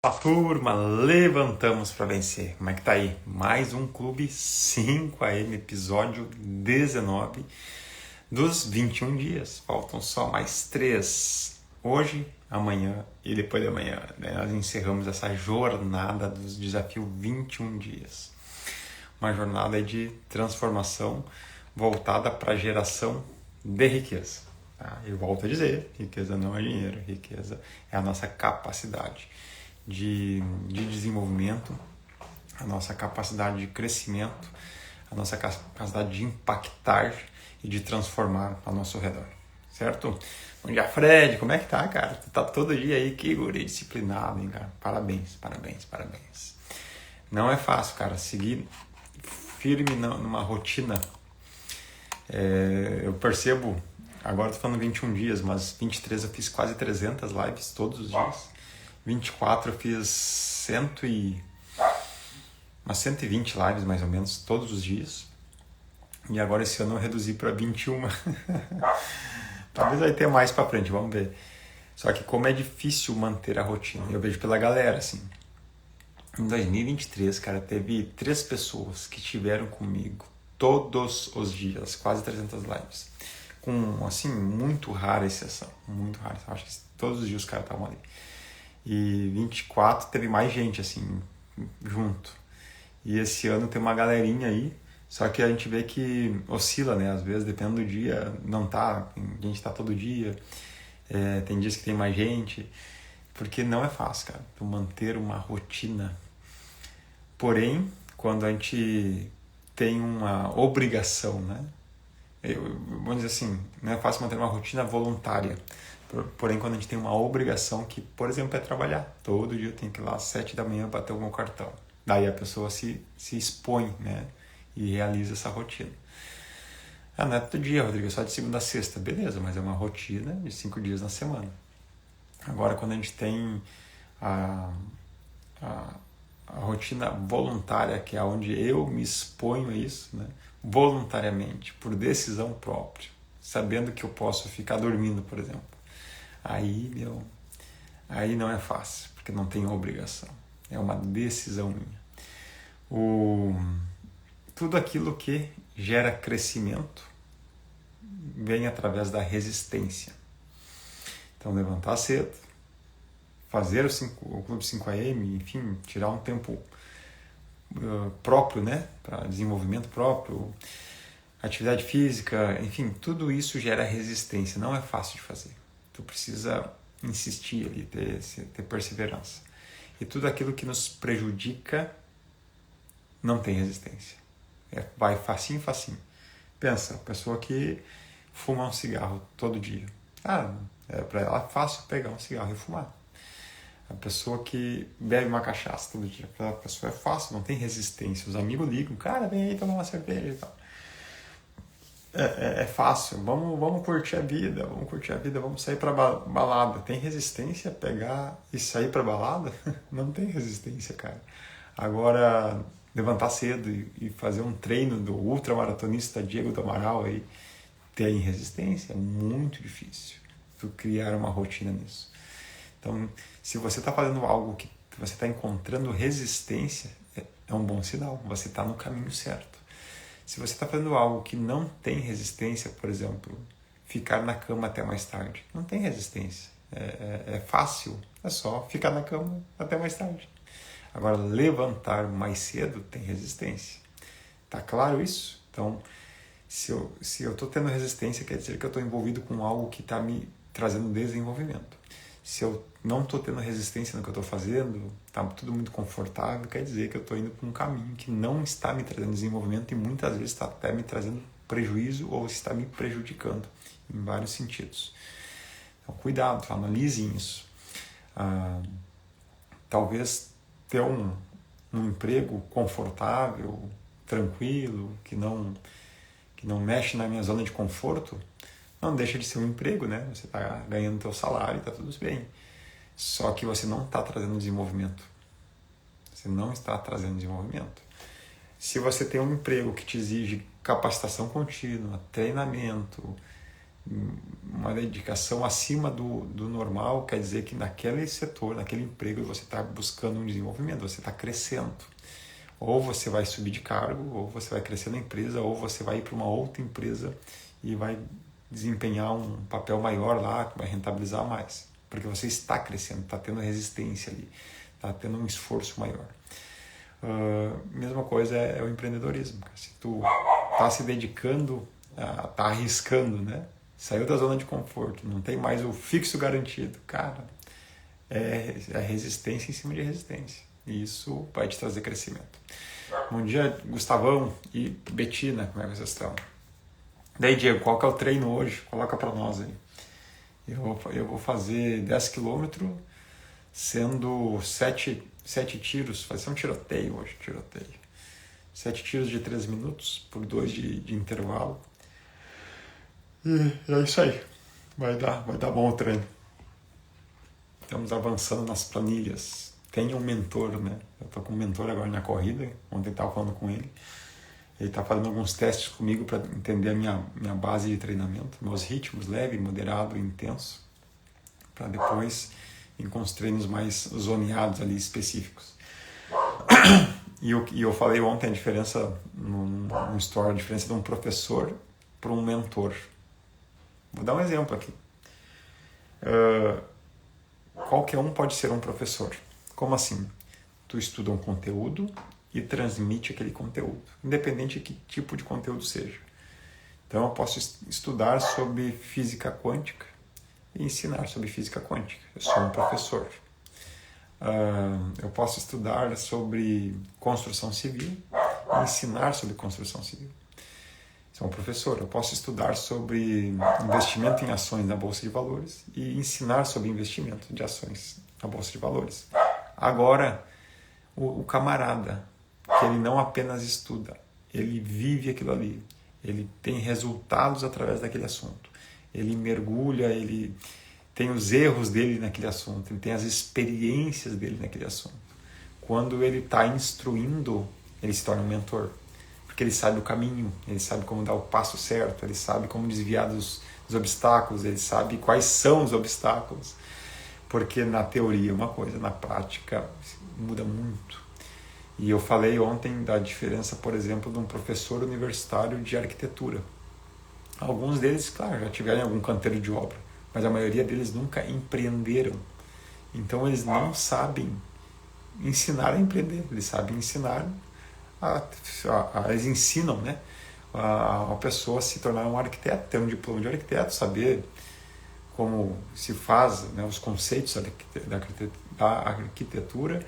Fala turma, levantamos para vencer. Como é que tá aí? Mais um Clube 5am, episódio 19 dos 21 dias. Faltam só mais 3. Hoje, amanhã e depois de amanhã, né? Nós encerramos essa jornada dos desafios 21 dias. Uma jornada de transformação voltada para a geração de riqueza. Tá? Eu volto a dizer, riqueza não é dinheiro, riqueza é a nossa capacidade de desenvolvimento, a nossa capacidade de crescimento, a nossa capacidade de impactar e de transformar ao nosso redor, certo? Bom dia, Fred, como é que tá, cara? Tu tá todo dia aí, que guri disciplinado, hein, cara? Parabéns. Não é fácil, cara, seguir firme numa rotina. Eu percebo, agora tô falando 21 dias, mas 23 eu fiz quase 300 lives todos os dias. 24 eu fiz umas 120 lives mais ou menos todos os dias. E agora esse ano eu reduzi para 21. Talvez vai ter mais para frente, vamos ver. Só que como é difícil manter a rotina, eu vejo pela galera assim. Em 2023, cara, teve 3 pessoas que estiveram comigo todos os dias, quase 300 lives. Com, assim, muito rara exceção, muito rara. Eu acho que todos os dias os caras estavam ali. E 24 teve mais gente, assim, junto. E esse ano tem uma galerinha aí, só que a gente vê que oscila, né? Às vezes, dependendo do dia, não tá, a gente tá todo dia, tem dias que tem mais gente, porque não é fácil, cara, tu manter uma rotina. Porém, quando a gente tem uma obrigação, né? Vamos dizer assim, não é fácil manter uma rotina voluntária. Porém, quando a gente tem uma obrigação que, por exemplo, é trabalhar. Todo dia eu tenho que ir lá às 7 da manhã bater o meu cartão. Daí a pessoa se expõe, né? E realiza essa rotina. Não é todo dia, Rodrigo, é só de segunda a sexta. Beleza, mas é uma rotina de 5 dias na semana. Agora, quando a gente tem a rotina voluntária, que é onde eu me exponho a isso, né? Voluntariamente, por decisão própria, sabendo que eu posso ficar dormindo, por exemplo. Aí não é fácil, porque não tem obrigação. É uma decisão minha. Tudo aquilo que gera crescimento vem através da resistência. Então, levantar cedo, fazer o Clube 5am, enfim, tirar um tempo próprio, né, para desenvolvimento próprio, atividade física, enfim, tudo isso gera resistência. Não é fácil de fazer. Tu precisa insistir ali, ter perseverança. E tudo aquilo que nos prejudica não tem resistência. Vai facinho. Pensa, a pessoa que fuma um cigarro todo dia. Para ela é fácil pegar um cigarro e fumar. A pessoa que bebe uma cachaça todo dia, para a pessoa é fácil, não tem resistência. Os amigos ligam, cara, vem aí tomar uma cerveja e tal. É fácil, vamos curtir a vida, vamos sair pra balada. Tem resistência pegar e sair pra balada? Não tem resistência, cara. Agora, levantar cedo e fazer um treino do ultramaratonista Diego do Amaral aí, tem resistência? É muito difícil tu criar uma rotina nisso. Então, se você está fazendo algo que você está encontrando resistência, é um bom sinal, você está no caminho certo. Se você está fazendo algo que não tem resistência, por exemplo, ficar na cama até mais tarde, não tem resistência. É fácil, é só ficar na cama até mais tarde. Agora, levantar mais cedo tem resistência. Tá claro isso? Então, se eu estou tendo resistência, quer dizer que eu estou envolvido com algo que está me trazendo desenvolvimento. Se eu não estou tendo resistência no que eu estou fazendo, está tudo muito confortável, quer dizer que eu estou indo por um caminho que não está me trazendo desenvolvimento e muitas vezes está até me trazendo prejuízo ou está me prejudicando em vários sentidos. Então, cuidado, analise isso. Talvez ter um emprego confortável, tranquilo, que não mexe na minha zona de conforto, não deixa de ser um emprego, né? Você está ganhando teu salário, está tudo bem. Só que você não está trazendo desenvolvimento. Você não está trazendo desenvolvimento. Se você tem um emprego que te exige capacitação contínua, treinamento, uma dedicação acima do normal quer dizer que naquele setor, naquele emprego, você está buscando um desenvolvimento, você está crescendo. Ou você vai subir de cargo, ou você vai crescer na empresa, ou você vai ir para uma outra empresa e vai desempenhar um papel maior lá, que vai rentabilizar mais. Porque você está crescendo, está tendo resistência ali, está tendo um esforço maior. Mesma coisa é o empreendedorismo. Se tu está se dedicando, está arriscando, né? Saiu da zona de conforto, não tem mais o fixo garantido. Cara, é resistência em cima de resistência. E isso vai te trazer crescimento. Bom dia, Gustavão e Betina, como é que vocês estão? Daí, Diego, qual que é o treino hoje? Coloca para nós aí. Eu vou fazer 10 km, sendo 7 tiros, vai ser um tiroteio hoje, 7 tiros de 3 minutos, por 2 de intervalo. E é isso aí, vai dar bom o treino. Estamos avançando nas planilhas. Tem um mentor, né? Eu tô com um mentor agora na corrida, ontem estava falando com ele. Ele está fazendo alguns testes comigo para entender a minha base de treinamento, meus ritmos, leve, moderado e intenso, para depois ir com os treinos mais zoneados ali, específicos. E eu falei ontem a diferença, no story, a diferença de um professor para um mentor. Vou dar um exemplo aqui. Qualquer um pode ser um professor. Como assim? Tu estuda um conteúdo e transmite aquele conteúdo, independente de que tipo de conteúdo seja. Então eu posso estudar sobre física quântica e ensinar sobre física quântica. Eu sou um professor. Eu posso estudar sobre construção civil e ensinar sobre construção civil. Sou um professor. Eu posso estudar sobre investimento em ações na Bolsa de Valores e ensinar sobre investimento de ações na Bolsa de Valores. Agora, o camarada, que ele não apenas estuda, ele vive aquilo ali, ele tem resultados através daquele assunto, ele mergulha, ele tem os erros dele naquele assunto, ele tem as experiências dele naquele assunto. Quando ele está instruindo, ele se torna um mentor, porque ele sabe o caminho, ele sabe como dar o passo certo, ele sabe como desviar dos obstáculos, ele sabe quais são os obstáculos, porque na teoria é uma coisa, na prática muda muito. E eu falei ontem da diferença, por exemplo, de um professor universitário de arquitetura. Alguns deles, claro, já tiveram algum canteiro de obra, mas a maioria deles nunca empreenderam. Então eles não sabem ensinar a empreender, eles sabem ensinar, eles ensinam, né, a pessoa a se tornar um arquiteto, ter um diploma de arquiteto, saber como se faz, né, os conceitos da arquitetura,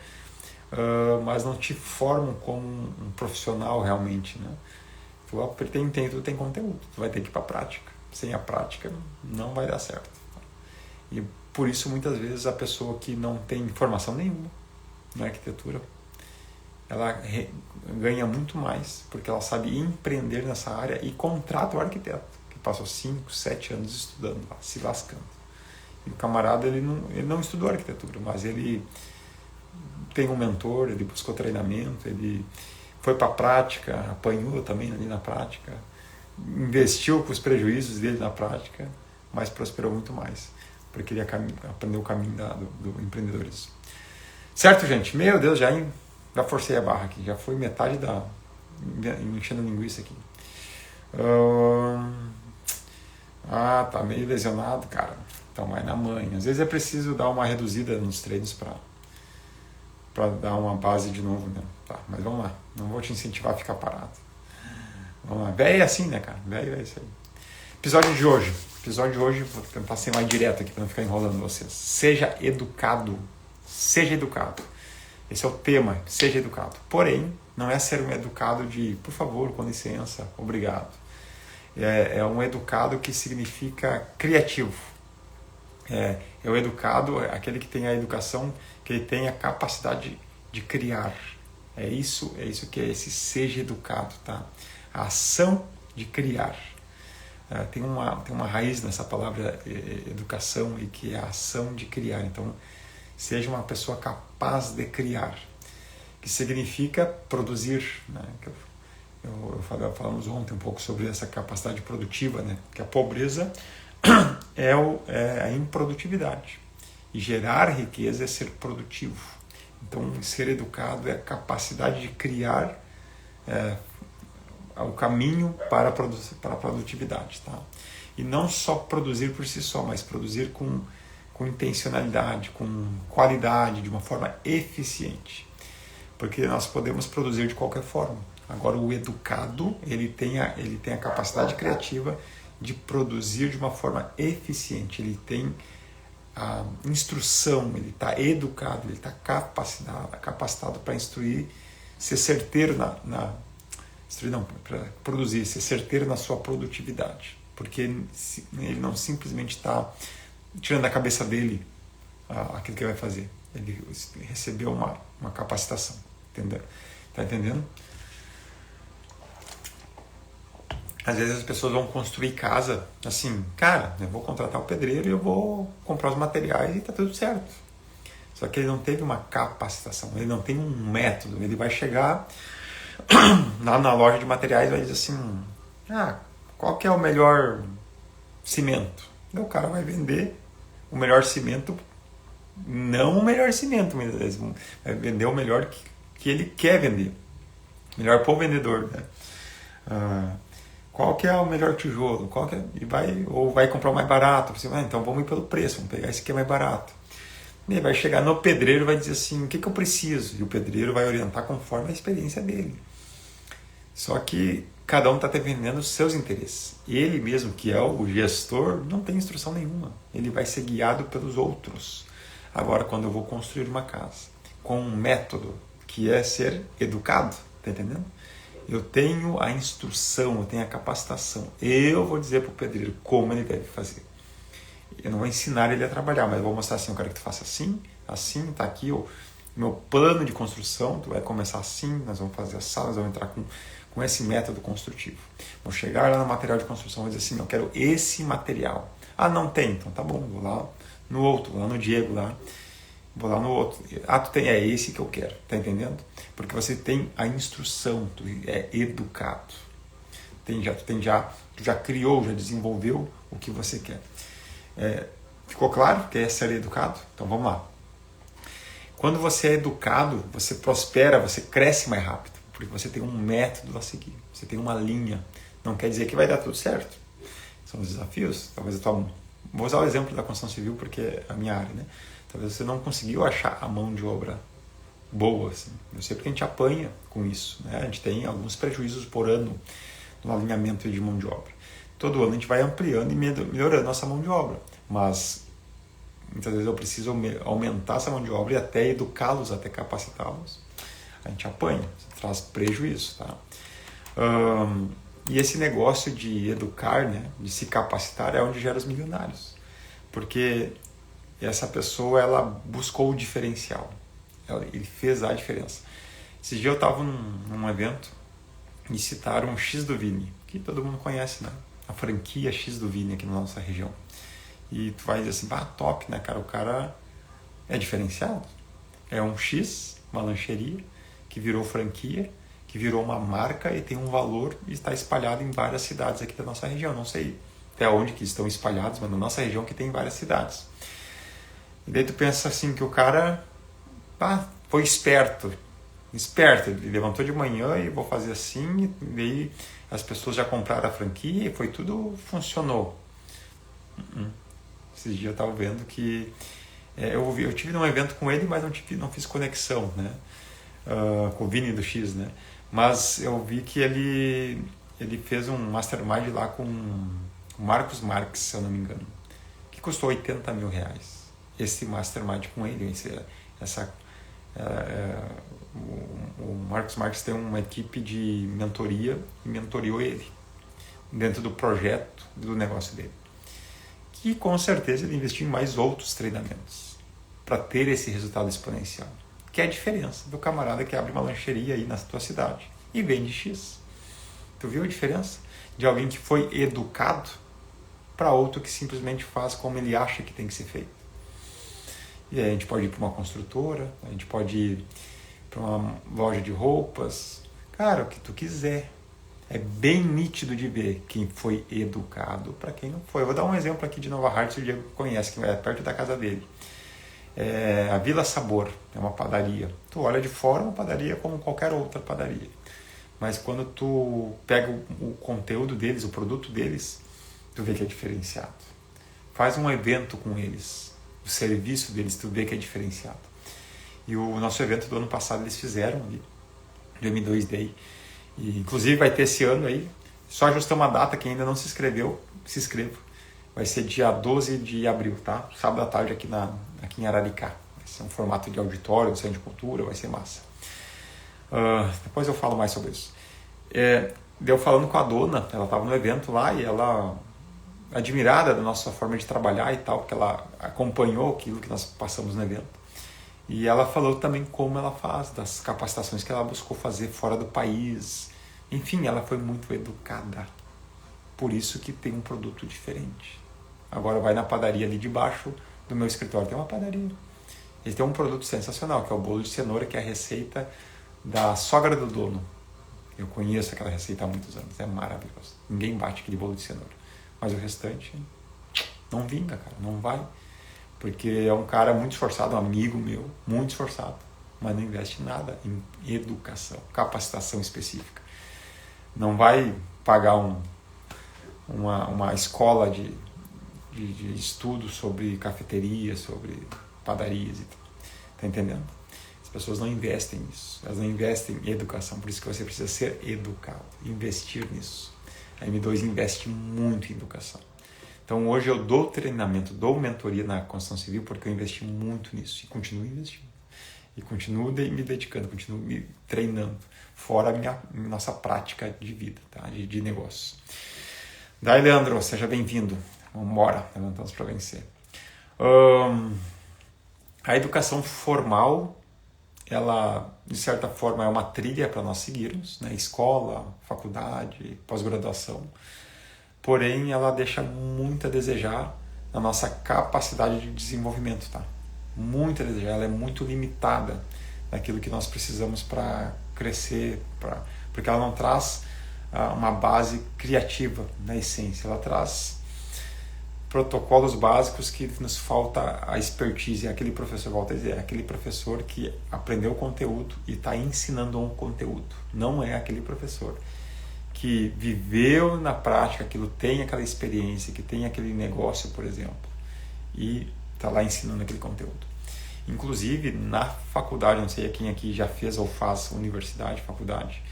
mas não te formam como um profissional realmente, né? Tu tem conteúdo, tu vai ter que ir para a prática. Sem a prática não vai dar certo. E por isso muitas vezes a pessoa que não tem formação nenhuma na arquitetura, ela ganha muito mais, porque ela sabe empreender nessa área e contrata o arquiteto, que passou 5, 7 anos estudando lá, se lascando. E o camarada, ele não estudou arquitetura, mas ele tem um mentor, ele buscou treinamento, ele foi para a prática, apanhou também ali na prática, investiu com os prejuízos dele na prática, mas prosperou muito mais, porque ele aprendeu o caminho do empreendedorismo. Certo, gente? Meu Deus, já forcei a barra aqui, já foi metade enchendo linguiça aqui. Tá meio lesionado, cara. Então vai na manha. Às vezes é preciso dar uma reduzida nos treinos para dar uma base de novo, né? Tá, mas vamos lá. Não vou te incentivar a ficar parado. Vamos lá. Véio é assim, né, cara? Véio é isso aí. Episódio de hoje, vou tentar ser mais direto aqui para não ficar enrolando vocês. Seja educado. Seja educado. Esse é o tema, seja educado. Porém, não é ser um educado de, por favor, com licença, obrigado. É um educado que significa criativo. É o educado, aquele que tem a educação, que ele tem a capacidade de criar. É isso que é esse seja educado, tá? A ação de criar. Tem uma raiz nessa palavra educação, e que é a ação de criar. Então, seja uma pessoa capaz de criar, que significa produzir, né? Falamos ontem um pouco sobre essa capacidade produtiva, né? Que a pobreza é a improdutividade. E gerar riqueza é ser produtivo. Então, ser educado é a capacidade de criar o caminho para a produtividade. Tá? E não só produzir por si só, mas produzir com intencionalidade, com qualidade, de uma forma eficiente. Porque nós podemos produzir de qualquer forma. Agora, o educado, ele tem a capacidade criativa de produzir de uma forma eficiente. Ele tem a instrução, ele está educado, ele está capacitado para instruir, ser certeiro para produzir, ser certeiro na sua produtividade. Porque ele não simplesmente está tirando da cabeça dele aquilo que ele vai fazer. Ele recebeu uma capacitação. Entendeu? Tá entendendo? Às vezes as pessoas vão construir casa assim, cara, eu vou contratar o pedreiro e eu vou comprar os materiais e tá tudo certo. Só que ele não teve uma capacitação, ele não tem um método. Ele vai chegar lá na loja de materiais e vai dizer assim, qual que é o melhor cimento? E o cara vai vender o melhor cimento, não o melhor cimento, muitas vezes, vai vender o melhor que ele quer vender. Melhor para o vendedor, né? Qual que é o melhor tijolo? Ou vai comprar o mais barato. Você vai, então vamos ir pelo preço, vamos pegar esse que é mais barato. E ele vai chegar no pedreiro e vai dizer assim, o que eu preciso? E o pedreiro vai orientar conforme a experiência dele. Só que cada um está defendendo os seus interesses. Ele mesmo, que é o gestor, não tem instrução nenhuma. Ele vai ser guiado pelos outros. Agora, quando eu vou construir uma casa com um método que é ser educado, tá entendendo? Eu tenho a instrução, eu tenho a capacitação. Eu vou dizer para o pedreiro como ele deve fazer. Eu não vou ensinar ele a trabalhar, mas eu vou mostrar assim, eu quero que tu faça assim, assim, tá aqui o meu plano de construção, tu vai começar assim, nós vamos fazer a sala, nós vamos entrar com esse método construtivo. Vou chegar lá no material de construção e dizer assim, eu quero esse material. Não tem, então tá bom, vou lá no outro, vou lá no Diego lá. Vou lá no outro. Tu tem, é esse que eu quero. Tá entendendo? Porque você tem a instrução, tu é educado. Tu já criou, já desenvolveu o que você quer. Ficou claro que é ser educado? Então vamos lá. Quando você é educado, você prospera, você cresce mais rápido. Porque você tem um método a seguir. Você tem uma linha. Não quer dizer que vai dar tudo certo. São os desafios. Talvez vou usar o exemplo da construção civil porque é a minha área, né? Talvez você não conseguiu achar a mão de obra boa. Assim. Eu sei porque a gente apanha com isso. Né? A gente tem alguns prejuízos por ano no alinhamento de mão de obra. Todo ano a gente vai ampliando e melhorando nossa mão de obra. Mas muitas vezes eu preciso aumentar essa mão de obra e até educá-los, até capacitá-los. A gente apanha, traz prejuízo. Tá? E esse negócio de educar, né, de se capacitar, é onde gera os milionários. Porque essa pessoa, ela buscou o diferencial. Ele fez a diferença. Esse dia eu estava num evento e citaram o X do Vini, que todo mundo conhece, né? A franquia X do Vini aqui na nossa região. E tu vai dizer assim, top, né, cara? O cara é diferenciado. É um X, uma lancheria, que virou franquia, que virou uma marca e tem um valor e está espalhado em várias cidades aqui da nossa região. Não sei até onde que estão espalhados, mas na nossa região que tem várias cidades. E daí tu pensa assim que o cara foi esperto, ele levantou de manhã e vou fazer assim, e daí as pessoas já compraram a franquia e foi tudo, funcionou. Esses dias eu estava vendo que eu tive num evento com ele, mas não fiz conexão, né? Com o Vini do X, né? Mas eu vi que ele fez um mastermind lá com o Marcos Marques, se eu não me engano, que custou R$80 mil. Esse mastermind com ele, o Marcos Marques tem uma equipe de mentoria e mentoriou ele dentro do projeto do negócio dele. Que com certeza ele investiu em mais outros treinamentos para ter esse resultado exponencial. Que é a diferença do camarada que abre uma lancheria aí na tua cidade e vende X. Tu viu a diferença? De alguém que foi educado para outro que simplesmente faz como ele acha que tem que ser feito. E aí a gente pode ir para uma construtora, a gente pode ir para uma loja de roupas, cara, o que tu quiser. É bem nítido de ver quem foi educado para quem não foi. Eu vou dar um exemplo aqui de Nova Hartz, o Diego conhece, que é perto da casa dele. A Vila Sabor é uma padaria. Tu olha de fora, uma padaria como qualquer outra padaria. Mas quando tu pega o conteúdo deles, o produto deles, tu vê que é diferenciado. Faz um evento com eles, o serviço deles, tu vê que é diferenciado. E o nosso evento do ano passado eles fizeram ali, do M2 Day. E, inclusive vai ter esse ano aí, só ajustamos a data, quem ainda não se inscreveu, se inscreva. Vai ser dia 12 de abril, tá? Sábado à tarde aqui em Araricá. Vai ser um formato de auditório, do Centro de Cultura, vai ser massa. Depois eu falo mais sobre isso. Deu falando com a dona, ela estava no evento lá e ela, admirada da nossa forma de trabalhar e tal, porque ela acompanhou aquilo que nós passamos no evento. E ela falou também como ela faz, das capacitações que ela buscou fazer fora do país. Enfim, ela foi muito educada. Por isso que tem um produto diferente. Agora vai na padaria ali de baixo do meu escritório, tem uma padaria. Eles têm um produto sensacional, que é o bolo de cenoura, que é a receita da sogra do dono. Eu conheço aquela receita há muitos anos, é maravilhoso. Ninguém bate aquele bolo de cenoura. Mas o restante não vinga, cara, não vai. Porque é um cara muito esforçado, um amigo meu, muito esforçado, mas não investe nada em educação, capacitação específica. Não vai pagar uma escola de estudo sobre cafeteria, sobre padarias e tal. Tá entendendo? As pessoas não investem nisso, elas não investem em educação, por isso que você precisa ser educado, investir nisso. A M2 investe muito em educação. Então hoje eu dou treinamento, dou mentoria na construção civil porque eu investi muito nisso e continuo investindo. E continuo me dedicando, continuo me treinando, fora a nossa prática de vida, tá? de negócio. Daí, Leandro, seja bem-vindo. Vamos embora, levantamos para vencer. A educação formal, ela, de certa forma, é uma trilha para nós seguirmos, né? Escola, faculdade, pós-graduação. Porém, ela deixa muito a desejar na nossa capacidade de desenvolvimento, tá? Muito a desejar, ela é muito limitada naquilo que nós precisamos para crescer, porque ela não traz uma base criativa na essência, ela traz protocolos básicos que nos falta a expertise. Aquele professor, volta a dizer, é aquele professor que aprendeu o conteúdo e está ensinando um conteúdo, não é aquele professor que viveu na prática aquilo, tem aquela experiência, que tem aquele negócio, por exemplo, e está lá ensinando aquele conteúdo. Inclusive, na faculdade, não sei quem aqui já fez ou faz universidade, faculdade,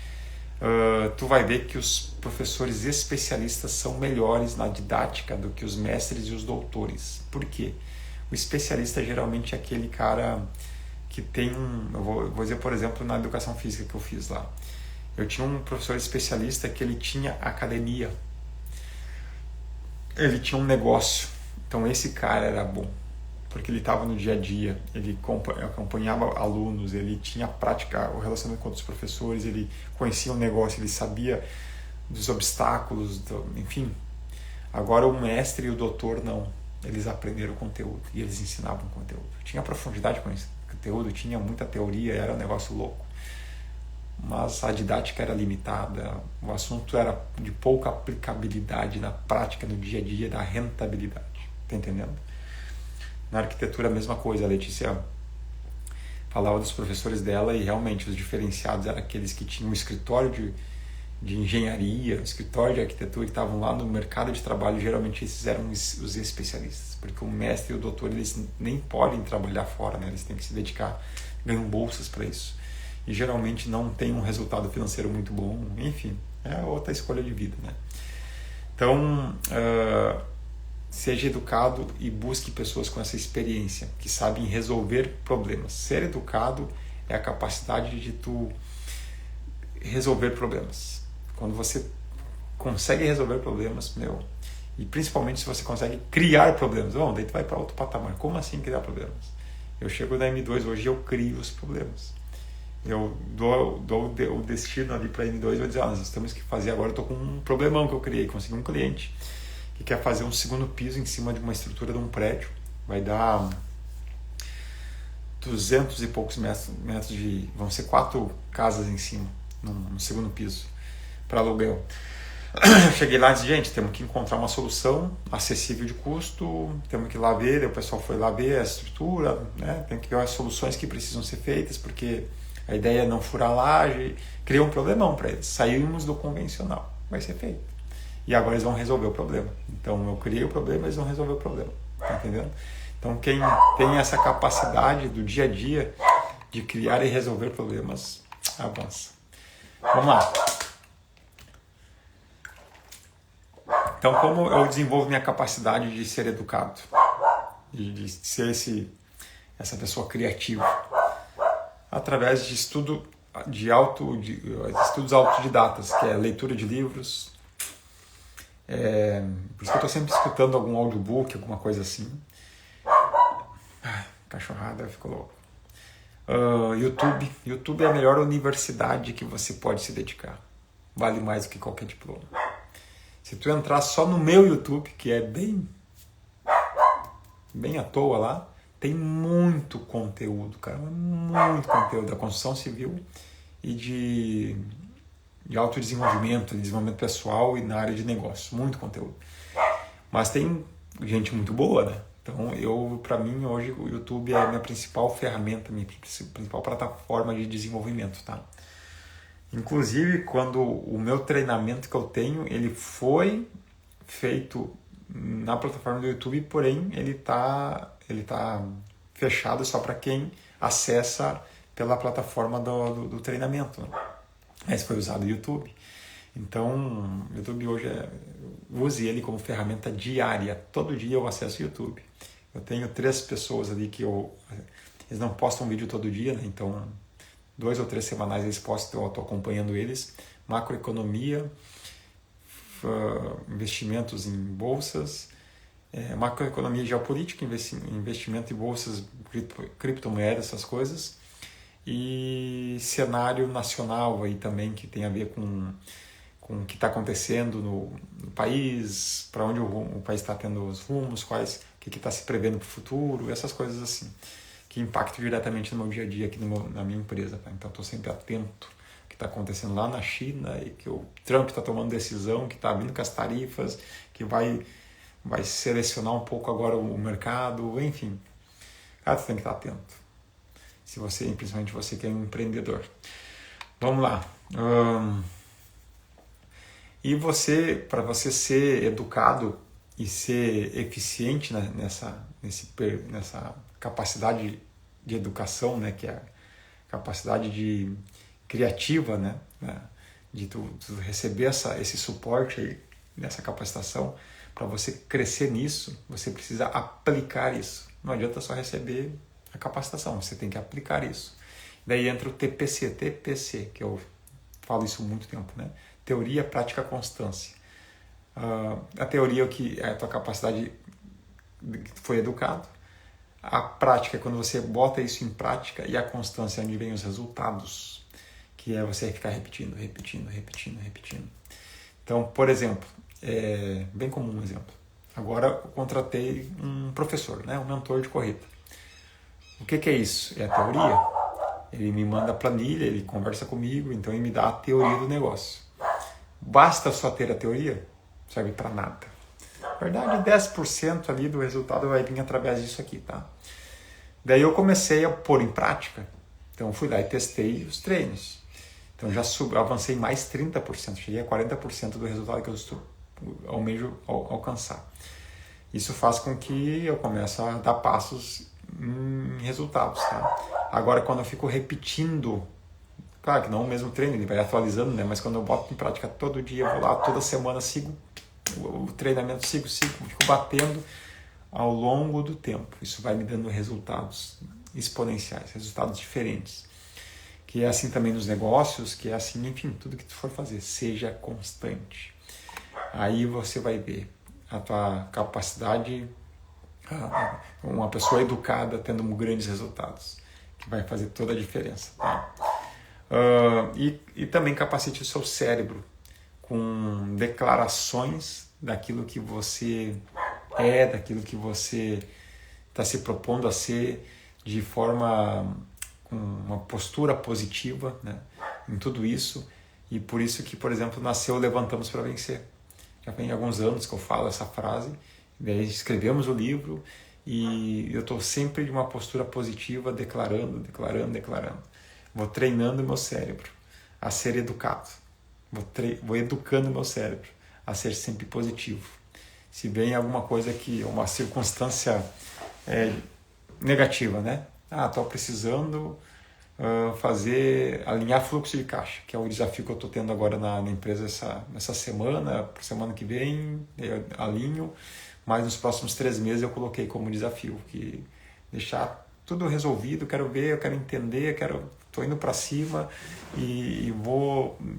tu vai ver que os professores especialistas são melhores na didática do que os mestres e os doutores. Por quê? O especialista geralmente é aquele cara que tem eu vou dizer, por exemplo, na educação física que eu fiz lá. Eu tinha um professor especialista que ele tinha academia. Ele tinha um negócio. Então esse cara era bom, porque ele estava no dia a dia, ele acompanhava alunos, ele tinha prática, o relacionamento com outros professores, ele conhecia o negócio, ele sabia dos obstáculos, enfim. Agora o mestre e o doutor não. Eles aprenderam o conteúdo e eles ensinavam o conteúdo. Tinha profundidade com esse conteúdo, tinha muita teoria, era um negócio louco. Mas a didática era limitada, o assunto era de pouca aplicabilidade na prática, no dia a dia, da rentabilidade. Tá entendendo? Na arquitetura a mesma coisa, a Letícia falava dos professores dela e realmente os diferenciados eram aqueles que tinham um escritório de engenharia, um escritório de arquitetura, que estavam lá no mercado de trabalho. Geralmente esses eram os especialistas, porque o mestre e o doutor eles nem podem trabalhar fora, né? Eles têm que se dedicar, ganham bolsas para isso. E geralmente não tem um resultado financeiro muito bom, enfim, é outra escolha de vida, né? Então, seja educado e busque pessoas com essa experiência, que sabem resolver problemas. Ser educado é a capacidade de tu resolver problemas. Quando você consegue resolver problemas, e principalmente se você consegue criar problemas, daí tu vai para outro patamar. Como assim criar problemas? Eu chego na M2 hoje e eu crio os problemas. Eu dou o destino ali para a M2 e vou dizer, nós temos que fazer agora, eu estou com um problemão que eu criei, consegui um cliente que quer fazer um segundo piso em cima de uma estrutura de um prédio, vai dar 200 e poucos metros vão ser 4 casas em cima, no segundo piso, para aluguel. Cheguei lá e disse, gente, temos que encontrar uma solução acessível de custo, temos que ir lá ver, o pessoal foi lá ver a estrutura, né? Tem que ver as soluções que precisam ser feitas, porque a ideia é não furar a laje, criou um problemão para eles, saímos do convencional, vai ser feito. E agora eles vão resolver o problema. Então eu criei o problema, eles vão resolver o problema, tá entendendo? Então quem tem essa capacidade do dia a dia de criar e resolver problemas, avança. Vamos lá. Então, como eu desenvolvo minha capacidade de ser educado, de ser essa pessoa criativa? Através de estudos autodidatas, que é leitura de livros. Por isso que eu estou sempre escutando algum audiobook, alguma coisa assim. Cachorrada, ficou louco. YouTube é a melhor universidade que você pode se dedicar. Vale mais do que qualquer diploma. Se tu entrar só no meu YouTube, que é bem à toa lá, tem muito conteúdo, cara. Muito conteúdo da construção civil e de autodesenvolvimento, de desenvolvimento pessoal e na área de negócio. Muito conteúdo. Mas tem gente muito boa, né? Então, para mim, hoje, o YouTube é a minha principal ferramenta, minha principal plataforma de desenvolvimento, tá? Inclusive, quando o meu treinamento que eu tenho, ele foi feito na plataforma do YouTube, porém, ele tá fechado só para quem acessa pela plataforma do treinamento, né? Mas foi usado o YouTube. Então, o YouTube hoje use ele como ferramenta diária. Todo dia eu acesso o YouTube. Eu tenho 3 pessoas ali eles não postam vídeo todo dia, né? Então 2 ou 3 semanais eles postam, eu estou acompanhando eles. Macroeconomia, investimentos em bolsas, macroeconomia e geopolítica, investimento em bolsas, criptomoedas, essas coisas. E cenário nacional aí também, que tem a ver com o que está acontecendo no país, para onde o país está tendo os rumos, o que está se prevendo para o futuro, essas coisas assim, que impactam diretamente no meu dia a dia aqui na minha empresa. Tá? Então estou sempre atento ao que está acontecendo lá na China e que o Trump está tomando decisão, que está vindo com as tarifas, que vai selecionar um pouco agora o mercado, enfim. Cara, você tem que estar atento. Principalmente você que é um empreendedor. Vamos lá. E para você ser educado e ser eficiente nessa capacidade de educação, né, que é a capacidade criativa, né, de tu receber esse suporte aí, nessa capacitação, para você crescer nisso, você precisa aplicar isso. Não adianta só receber a capacitação, você tem que aplicar isso. Daí entra o TPC, que eu falo isso há muito tempo, né? Teoria, prática, constância. A teoria é que é a tua capacidade que foi educado. A prática é quando você bota isso em prática, e a constância é onde vem os resultados, que é você ficar repetindo. Então, por exemplo, bem comum um exemplo. Agora eu contratei um professor, né? Um mentor de corrida. O que é isso? É a teoria. Ele me manda a planilha, ele conversa comigo, então ele me dá a teoria do negócio. Basta só ter a teoria? Não serve para nada. Na verdade, 10% ali do resultado vai vir através disso aqui, tá? Daí eu comecei a pôr em prática. Então eu fui lá e testei os treinos. Então já avancei mais 30%, cheguei a 40% do resultado que eu almejo alcançar. Isso faz com que eu comece a dar passos em resultados, tá? Agora, quando eu fico repetindo, claro que não o mesmo treino, ele vai atualizando, né? Mas quando eu boto em prática todo dia, eu vou lá toda semana, sigo o treinamento, fico batendo ao longo do tempo. Isso vai me dando resultados exponenciais, resultados diferentes. Que é assim também nos negócios, que é assim, enfim, tudo que tu for fazer, seja constante. Aí você vai ver a tua capacidade, uma pessoa educada tendo grandes resultados, que vai fazer toda a diferença. Tá? E também capacite o seu cérebro com declarações daquilo que você daquilo que você está se propondo a ser, de forma com uma postura positiva, né, em tudo isso, E por isso que, por exemplo, nasceu Levantamos para Vencer. Já tem alguns anos que eu falo essa frase, daí escrevemos o livro e eu estou sempre de uma postura positiva, declarando. Vou treinando o meu cérebro a ser educado. Vou educando o meu cérebro a ser sempre positivo. Se vem alguma coisa que, uma circunstância negativa, né? Estou precisando alinhar fluxo de caixa, que é o desafio que eu estou tendo agora na empresa essa semana, por semana que vem, eu alinho, mas nos próximos 3 meses eu coloquei como desafio, que deixar tudo resolvido, eu quero entender, estou indo para cima e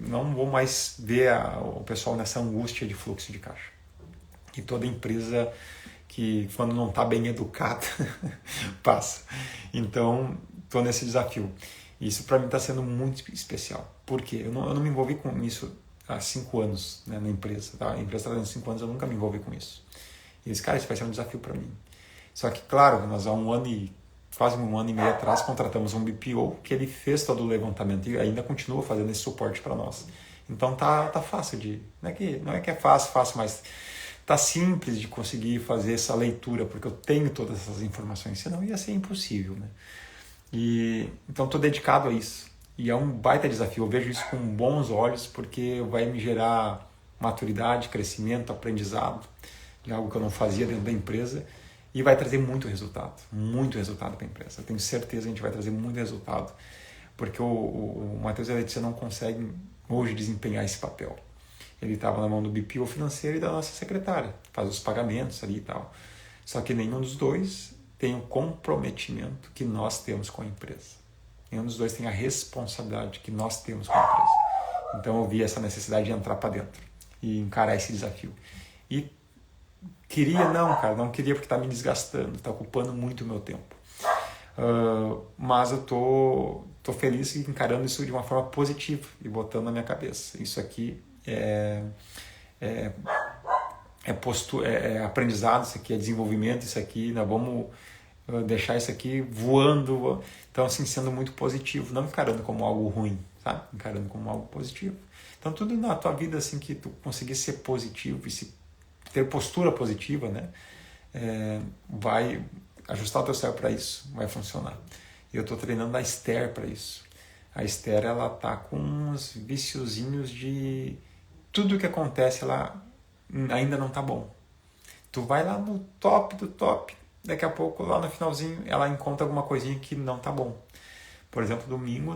não vou mais ver o pessoal nessa angústia de fluxo de caixa. E toda empresa que quando não está bem educada passa. Então, estou nesse desafio. Isso para mim está sendo muito especial. Por quê? Eu não me envolvi com isso há 5 anos, né, na empresa. Tá? A empresa está fazendo 5 anos, eu nunca me envolvi com isso. E eles, cara, isso vai ser um desafio para mim. Só que, claro, nós há quase um ano e meio atrás contratamos um BPO que ele fez todo o levantamento e ainda continua fazendo esse suporte para nós. Então tá fácil não é que é fácil, mas tá simples de conseguir fazer essa leitura, porque eu tenho todas essas informações, senão ia ser impossível, né? Então estou dedicado a isso. E é um baita desafio, eu vejo isso com bons olhos, porque vai me gerar maturidade, crescimento, aprendizado, de algo que eu não fazia dentro da empresa, e vai trazer muito resultado para a empresa. Eu tenho certeza que a gente vai trazer muito resultado, porque o Matheus e a Letícia não conseguem hoje desempenhar esse papel. Ele estava na mão do BPO financeiro e da nossa secretária, faz os pagamentos ali e tal. Só que nenhum dos dois tem o comprometimento que nós temos com a empresa. Nenhum dos dois tem a responsabilidade que nós temos com a empresa. Então eu vi essa necessidade de entrar para dentro e encarar esse desafio. E não queria porque está me desgastando, está ocupando muito o meu tempo. Mas eu tô feliz encarando isso de uma forma positiva e botando na minha cabeça. Isso aqui é aprendizado, isso aqui é desenvolvimento, isso aqui nós vamos deixar isso aqui voando. Então, assim, sendo muito positivo, não encarando como algo ruim, sabe? Encarando como algo positivo. Então, tudo na tua vida, assim, que tu conseguir ser positivo e ter postura positiva, né? Vai ajustar o teu cérebro para isso, vai funcionar. Eu estou treinando a Esther para isso. A Esther, ela tá com uns viciozinhos de tudo que acontece, ela ainda não tá bom. Tu vai lá no top do top, daqui a pouco, lá no finalzinho, ela encontra alguma coisinha que não tá bom. Por exemplo, domingo,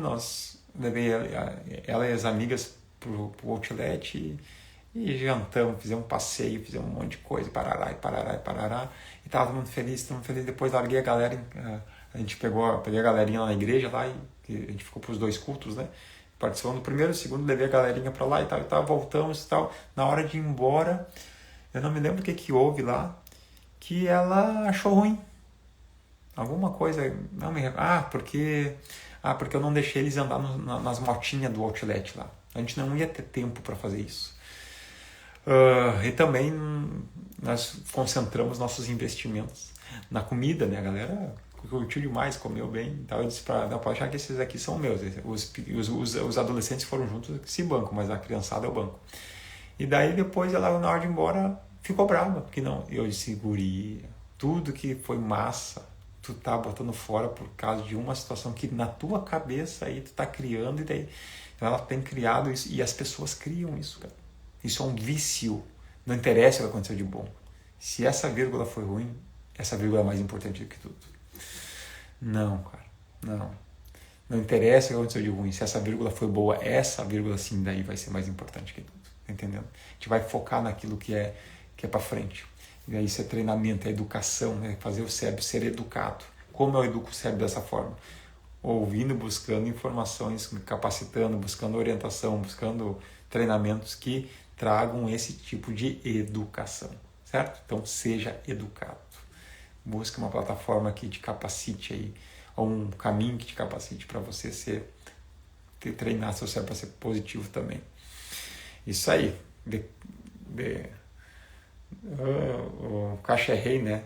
levei ela e as amigas pro outlet e jantamos, fizemos um passeio, fizemos um monte de coisa, parará. E tava todo mundo feliz. Depois larguei a galera, peguei a galerinha lá na igreja, lá, e a gente ficou pros 2 cultos, né? Participando do primeiro, segundo, levei a galerinha para lá e tal, voltamos e tal. Na hora de ir embora, eu não me lembro o que houve lá, que ela achou ruim. Alguma coisa, não me lembro. Porque eu não deixei eles andar nas motinhas do outlet lá. A gente não ia ter tempo para fazer isso. E também nós concentramos nossos investimentos na comida, né? A galera curtiu demais, comeu bem. Então eu disse não pode achar que esses aqui são meus. Os adolescentes foram juntos se banco, mas a criançada é o banco. E daí depois ela, na hora de ir embora, ficou brava, porque não. Eu disse, guria, tudo que foi massa, tu tá botando fora por causa de uma situação que na tua cabeça aí tu tá criando, e daí ela tem criado isso, e as pessoas criam isso, cara. Isso é um vício. Não interessa o que aconteceu de bom. Se essa vírgula foi ruim, essa vírgula é mais importante do que tudo. Não, cara. Não. Não interessa o que aconteceu de ruim. Se essa vírgula foi boa, essa vírgula sim daí vai ser mais importante que tudo. Tá entendendo? A gente vai focar naquilo que é para frente. E aí isso é treinamento, é educação, né? Fazer o cérebro ser educado. Como eu educo o cérebro dessa forma? Ouvindo, buscando informações, me capacitando, buscando orientação, buscando treinamentos que tragam esse tipo de educação, certo? Então seja educado. Busque uma plataforma que te capacite aí, ou um caminho que te capacite para você treinar seu cérebro para ser positivo também. Isso aí. O cash é rei, né?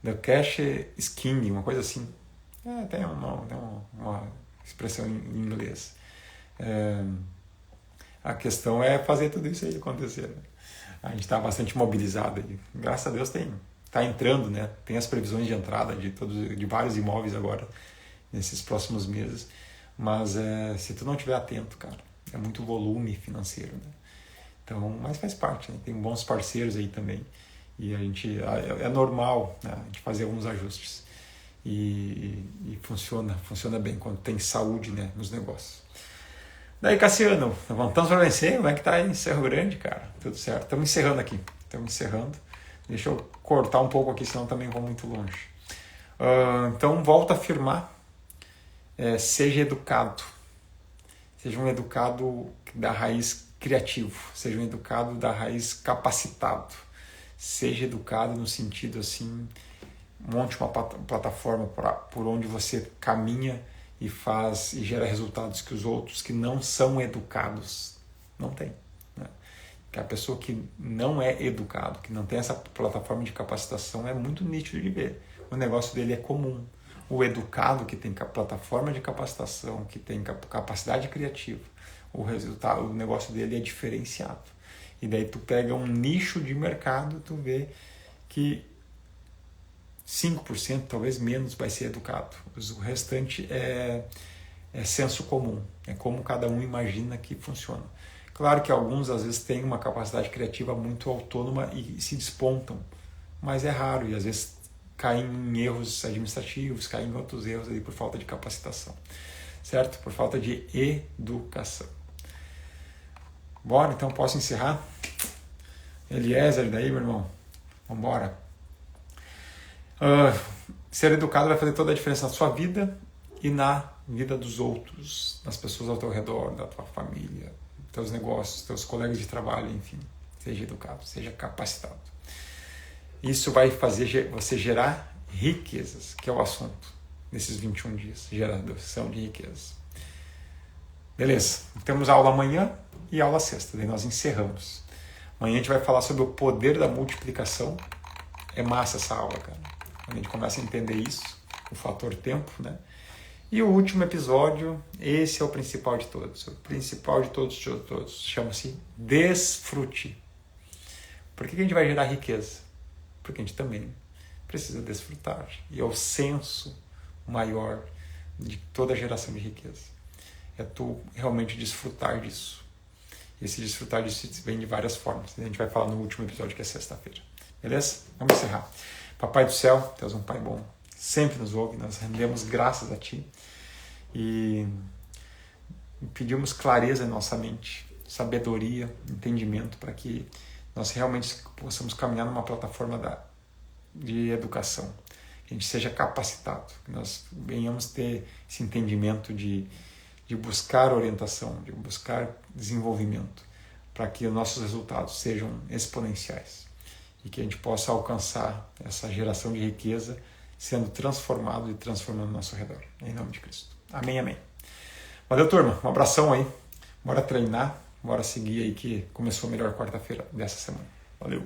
The cash is king, uma coisa assim. Tem uma expressão em inglês. A questão é fazer tudo isso aí acontecer, né? A gente está bastante mobilizado aí. Graças a Deus está entrando, né? Tem as previsões de entrada de vários imóveis agora, nesses próximos meses. Mas se tu não estiver atento, cara, é muito volume financeiro, né? Então, mas faz parte, né? Tem bons parceiros aí também. E a gente, é normal, né, a gente fazer alguns ajustes. E funciona bem quando tem saúde, né, nos negócios. Daí, Cassiano, voltamos para vencer. Como é que tá aí em Cerro Grande, cara? Tudo certo. Estamos encerrando. Deixa eu cortar um pouco aqui, senão também vou muito longe. Então, volto a afirmar. Seja educado. Seja um educado da raiz criativo. Seja um educado da raiz capacitado. Seja educado no sentido assim, monte uma plataforma por onde você caminha e faz e gera resultados que os outros que não são educados não têm, né? Que a pessoa que não é educado, que não tem essa plataforma de capacitação, é muito nítido de ver. O negócio dele é comum. O educado que tem plataforma de capacitação, que tem capacidade criativa, o negócio dele é diferenciado. E daí tu pega um nicho de mercado, tu vê que 5%, talvez menos, vai ser educado. O restante é senso comum, é como cada um imagina que funciona. Claro que alguns às vezes têm uma capacidade criativa muito autônoma e se despontam, mas é raro e às vezes caem em erros administrativos, caem em outros erros ali por falta de capacitação, certo? Por falta de educação. Bora, então posso encerrar? Eliezer, daí, meu irmão? Vambora. Ser educado vai fazer toda a diferença na sua vida e na vida dos outros, das pessoas ao teu redor, da tua família, teus negócios, teus colegas de trabalho, enfim. Seja educado, seja capacitado. Isso vai fazer você gerar riquezas, que é o assunto desses 21 dias, geração de riquezas. Beleza, temos aula amanhã e aula sexta, daí nós encerramos. Amanhã a gente vai falar sobre o poder da multiplicação. É massa essa aula, cara. A gente começa a entender isso, o fator tempo, né? E o último episódio, esse é o principal de todos. O principal de todos, chama-se desfrute. Por que a gente vai gerar riqueza? Porque a gente também precisa desfrutar. E é o senso maior de toda a geração de riqueza. É tu realmente desfrutar disso. E esse desfrutar disso vem de várias formas. A gente vai falar no último episódio, que é sexta-feira. Beleza? Vamos encerrar. Papai do céu, Deus é um Pai bom, sempre nos ouve, nós rendemos graças a Ti e pedimos clareza em nossa mente, sabedoria, entendimento, para que nós realmente possamos caminhar numa plataforma de educação, que a gente seja capacitado, que nós venhamos ter esse entendimento de buscar orientação, de buscar desenvolvimento, para que os nossos resultados sejam exponenciais e que a gente possa alcançar essa geração de riqueza sendo transformado e transformando o nosso redor. Em nome de Cristo. Amém, amém. Valeu, turma. Um abração aí. Bora treinar, bora seguir aí que começou a melhor quarta-feira dessa semana. Valeu.